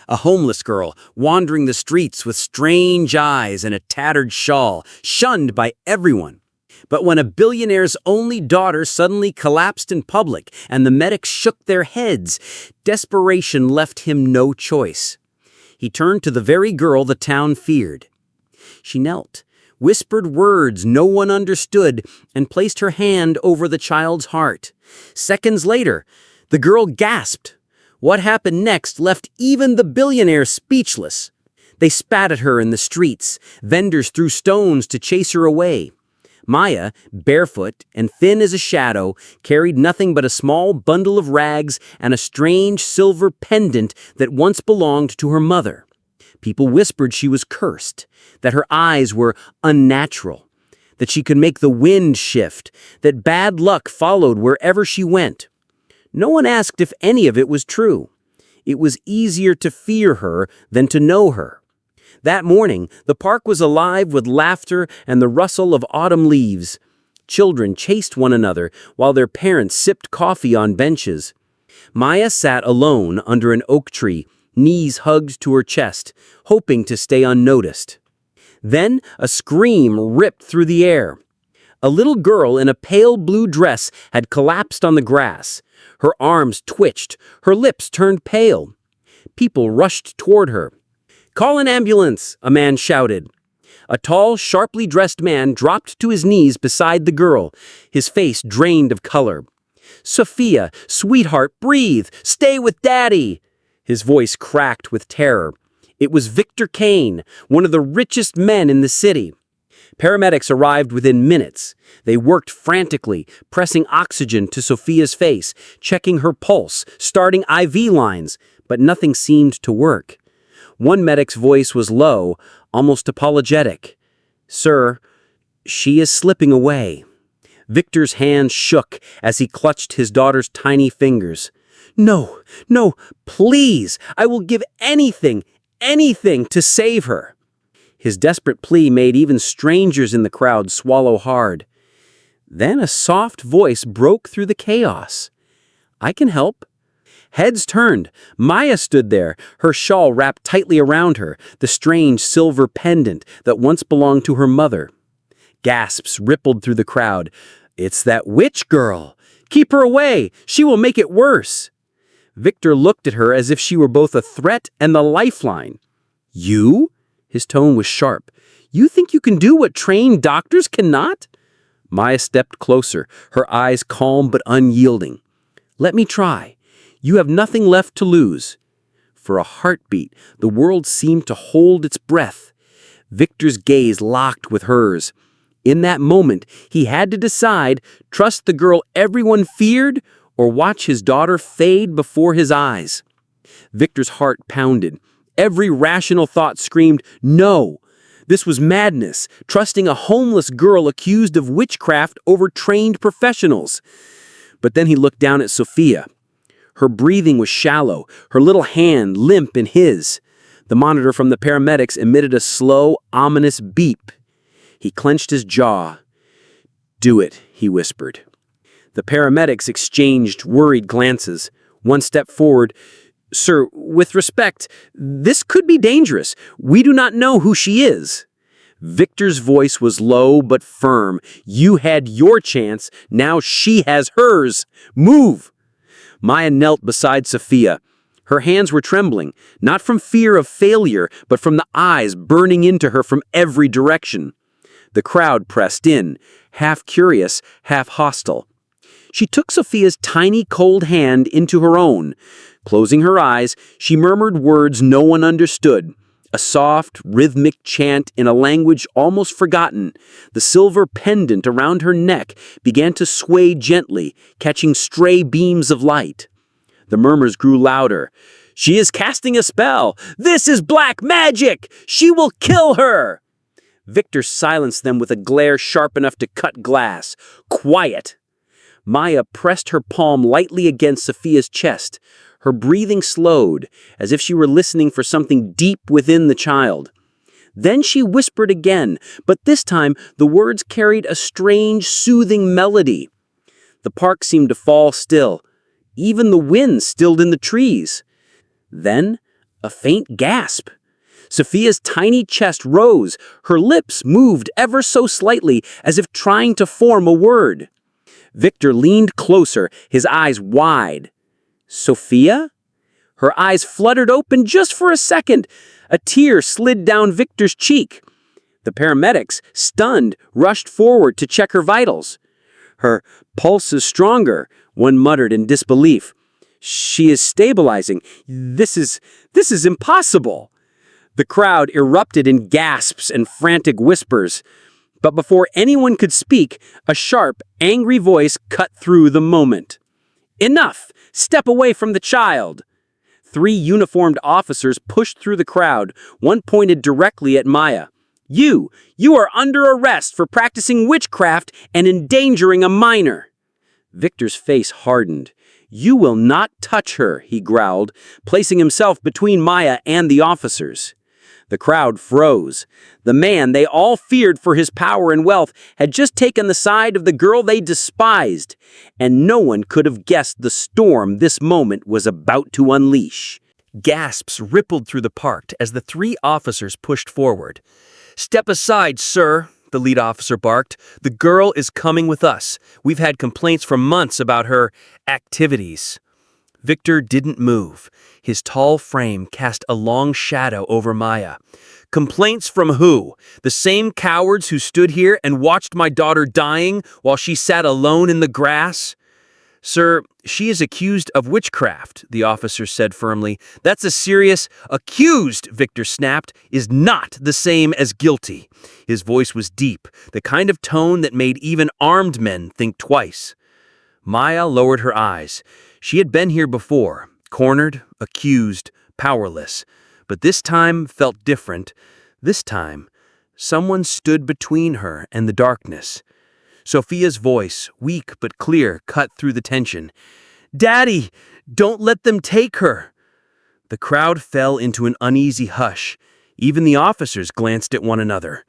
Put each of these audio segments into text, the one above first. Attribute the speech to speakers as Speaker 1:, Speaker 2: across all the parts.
Speaker 1: A homeless girl, wandering the streets with strange eyes and a tattered shawl, shunned by everyone. But when a billionaire's only daughter suddenly collapsed in public and the medics shook their heads, desperation left him no choice. He turned to the very girl the town feared. She knelt, whispered words no one understood, and placed her hand over the child's heart. Seconds later, the girl gasped. What happened next left even the billionaire speechless. They spat at her in the streets. Vendors threw stones to chase her away. Maya, barefoot and thin as a shadow, carried nothing but a small bundle of rags and a strange silver pendant that once belonged to her mother. People whispered she was cursed, that her eyes were unnatural, that she could make the wind shift, that bad luck followed wherever she went. No one asked if any of it was true. It was easier to fear her than to know her. That morning, the park was alive with laughter and the rustle of autumn leaves. Children chased one another while their parents sipped coffee on benches. Maya sat alone under an oak tree, knees hugged to her chest, hoping to stay unnoticed. Then a scream ripped through the air. A little girl in a pale blue dress had collapsed on the grass. Her arms twitched, her lips turned pale. People rushed toward her. "Call an ambulance," a man shouted. A tall, sharply dressed man dropped to his knees beside the girl, his face drained of color. "Sophia, sweetheart, breathe! Stay with Daddy!" His voice cracked with terror. It was Victor Kane, one of the richest men in the city. Paramedics arrived within minutes. They worked frantically, pressing oxygen to Sophia's face, checking her pulse, starting IV lines, but nothing seemed to work. One medic's voice was low, almost apologetic. "Sir, she is slipping away." Victor's hand shook as he clutched his daughter's tiny fingers. "No, no, please, I will give anything to save her." His desperate plea made even strangers in the crowd swallow hard. Then a soft voice broke through the chaos. "I can help." Heads turned. Maya stood there, her shawl wrapped tightly around her, the strange silver pendant that once belonged to her mother. Gasps rippled through the crowd. "It's that witch girl! Keep her away! She will make it worse!" Victor looked at her as if she were both a threat and the lifeline. "You?" His tone was sharp. "You think you can do what trained doctors cannot?" Maya stepped closer, her eyes calm but unyielding. "Let me try. You have nothing left to lose." For a heartbeat, the world seemed to hold its breath. Victor's gaze locked with hers. In that moment, he had to decide, trust the girl everyone feared or watch his daughter fade before his eyes. Victor's heart pounded. Every rational thought screamed, no. This was madness, trusting a homeless girl accused of witchcraft over trained professionals. But then he looked down at Sophia. Her breathing was shallow, her little hand limp in his. The monitor from the paramedics emitted a slow, ominous beep. He clenched his jaw. "Do it," he whispered. The paramedics exchanged worried glances. One stepped forward. "Sir, with respect, this could be dangerous. We do not know who she is." Victor's voice was low but firm. "You had your chance. Now she has hers. Move!" Maya knelt beside Sophia. Her hands were trembling, not from fear of failure, but from the eyes burning into her from every direction. The crowd pressed in, half curious, half hostile. She took Sophia's tiny, cold hand into her own. Closing her eyes, she murmured words no one understood, a soft, rhythmic chant in a language almost forgotten. The silver pendant around her neck began to sway gently, catching stray beams of light. The murmurs grew louder. "She is casting a spell! This is black magic! She will kill her!" Victor silenced them with a glare sharp enough to cut glass. "Quiet!" Maya pressed her palm lightly against Sophia's chest. Her breathing slowed, as if she were listening for something deep within the child. Then she whispered again, but this time the words carried a strange, soothing melody. The park seemed to fall still. Even the wind stilled in the trees. Then A faint gasp. Sophia's tiny chest rose, her lips moved ever so slightly as if trying to form a word. Victor leaned closer, his eyes wide. Sophia? Her eyes fluttered open just for a second. A tear slid down Victor's cheek. The paramedics, stunned, rushed forward to check her vitals. Her pulse is stronger, one muttered in disbelief. She is stabilizing. This is impossible. The crowd erupted in gasps and frantic whispers. But before anyone could speak, a sharp, angry voice cut through the moment. Enough! Step away from the child! 3 uniformed officers pushed through the crowd. One pointed directly at Maya. You are under arrest for practicing witchcraft and endangering a minor. Victor's face hardened. You will not touch her, he growled, placing himself between Maya and the officers. The crowd froze. The man they all feared for his power and wealth had just taken the side of the girl they despised, and no one could have guessed the storm this moment was about to unleash. Gasps rippled through the park as the 3 officers pushed forward. "Step aside, sir," the lead officer barked. "The girl is coming with us. We've had complaints for months about her activities." Victor didn't move. His tall frame cast a long shadow over Maya. "Complaints from who? The same cowards who stood here and watched my daughter dying while she sat alone in the grass?" "Sir, she is accused of witchcraft," the officer said firmly. "That's a serious—" "Accused," Victor snapped, "is not the same as guilty." His voice was deep, the kind of tone that made even armed men think twice. Maya lowered her eyes. She had been here before, cornered, accused, powerless. But this time felt different. This time, someone stood between her and the darkness. Sophia's voice, weak but clear, cut through the tension. "Daddy, don't let them take her!" The crowd fell into an uneasy hush. Even the officers glanced at one another.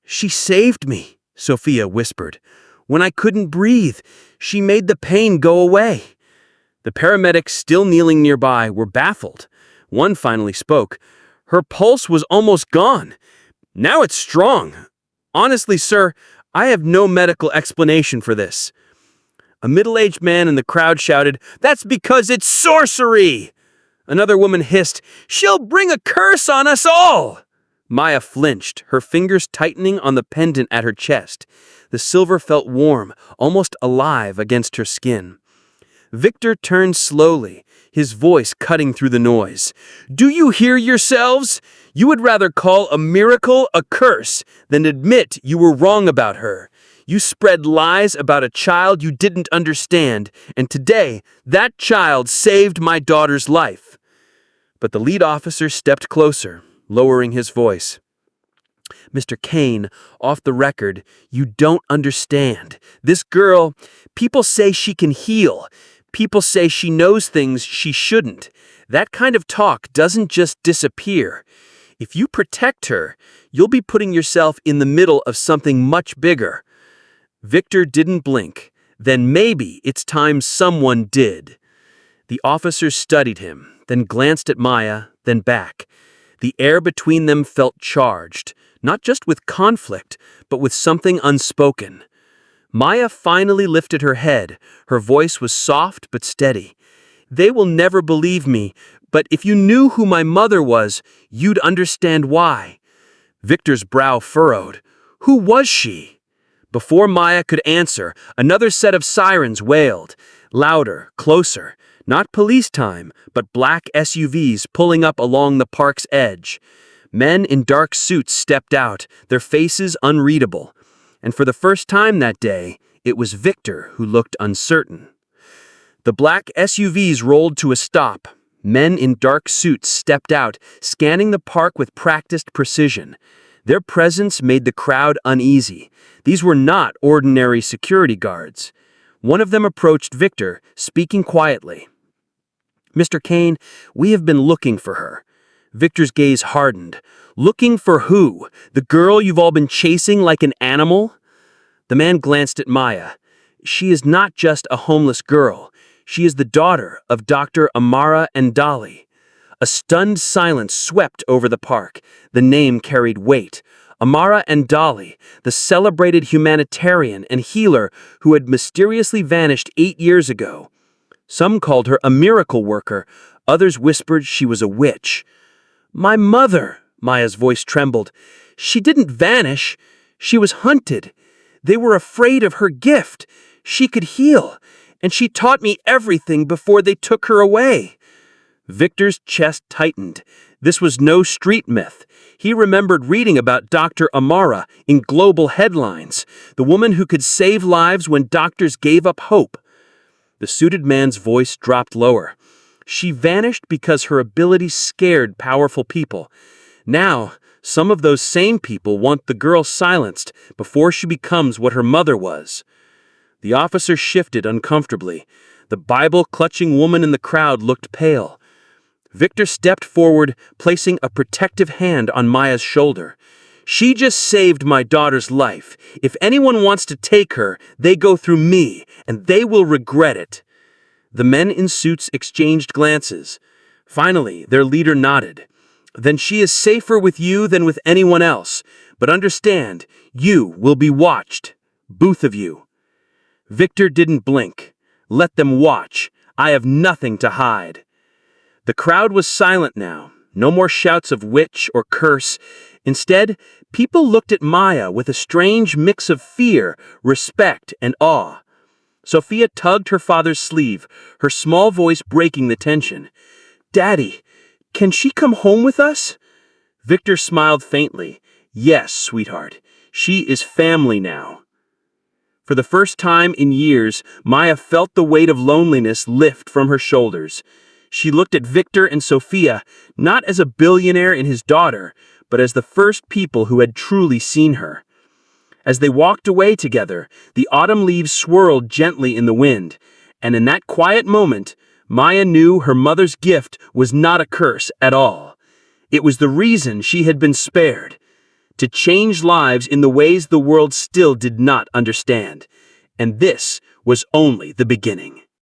Speaker 1: "She saved me," Sophia whispered. "When I couldn't breathe, she made the pain go away." The paramedics, still kneeling nearby, were baffled. One finally spoke. "Her pulse was almost gone. Now it's strong. Honestly, sir, I have no medical explanation for this." A middle-aged man in the crowd shouted, "That's because it's sorcery!" Another woman hissed, "She'll bring a curse on us all!" Maya flinched, her fingers tightening on the pendant at her chest. The silver felt warm, almost alive against her skin. Victor turned slowly, his voice cutting through the noise. "Do you hear yourselves? You would rather call a miracle a curse than admit you were wrong about her. You spread lies about a child you didn't understand, and today that child saved my daughter's life." But the lead officer stepped closer, lowering his voice. "Mr. Kane, off the record, you don't understand. This girl, people say she can heal. People say she knows things she shouldn't. That kind of talk doesn't just disappear. If you protect her, you'll be putting yourself in the middle of something much bigger." Victor didn't blink. Then maybe it's time someone did. The officers studied him, then glanced at Maya, then back. The air between them felt charged, not just with conflict, but with something unspoken. Maya finally lifted her head. Her voice was soft but steady. "They will never believe me, but if you knew who my mother was, you'd understand why." Victor's brow furrowed. "Who was she?" Before Maya could answer, another set of sirens wailed. Louder, closer. Not police time, but black SUVs pulling up along the park's edge. Men in dark suits stepped out, their faces unreadable. And for the first time that day, it was Victor who looked uncertain. The black SUVs rolled to a stop. Men in dark suits stepped out, scanning the park with practiced precision. Their presence made the crowd uneasy. These were not ordinary security guards. One of them approached Victor, speaking quietly. "Mr. Kane, we have been looking for her." Victor's gaze hardened. "Looking for who? The girl you've all been chasing like an animal?" The man glanced at Maya. "She is not just a homeless girl. She is the daughter of Dr. Amara and Dolly."
Speaker 2: A stunned silence swept over the park. The name carried weight. Amara and Dolly, the celebrated humanitarian and healer who had mysteriously vanished 8 years ago. Some called her a miracle worker. Others whispered she was a witch. "My mother," Maya's voice trembled. "She didn't vanish. She was hunted. They were afraid of her gift. She could heal, and she taught me everything before they took her away." Victor's chest tightened. This was no street myth. He remembered reading about Dr. Amara in global headlines, the woman who could save lives when doctors gave up hope. The suited man's voice dropped lower. She vanished because her ability scared powerful people. Now, some of those same people want the girl silenced before she becomes what her mother was. The officer shifted uncomfortably. The Bible-clutching woman in the crowd looked pale. Victor stepped forward, placing a protective hand on Maya's shoulder. "She just saved my daughter's life. If anyone wants to take her, they go through me, and they will regret it." The men in suits exchanged glances. Finally, their leader nodded. "Then she is safer with you than with anyone else. But understand, you will be watched. Both of you." Victor didn't blink. "Let them watch. I have nothing to hide." The crowd was silent now. No more shouts of witch or curse. Instead, people looked at Maya with a strange mix of fear, respect, and awe. Sophia tugged her father's sleeve, her small voice breaking the tension. "Daddy, can she come home with us?" Victor smiled faintly. "Yes, sweetheart. She is family now." For the first time in years, Maya felt the weight of loneliness lift from her shoulders. She looked at Victor and Sophia, not as a billionaire and his daughter, but as the first people who had truly seen her. As they walked away together, the autumn leaves swirled gently in the wind, and in that quiet moment, Maya knew her mother's gift was not a curse at all. It was the reason she had been spared, to change lives in the ways the world still did not understand. And this was only the beginning.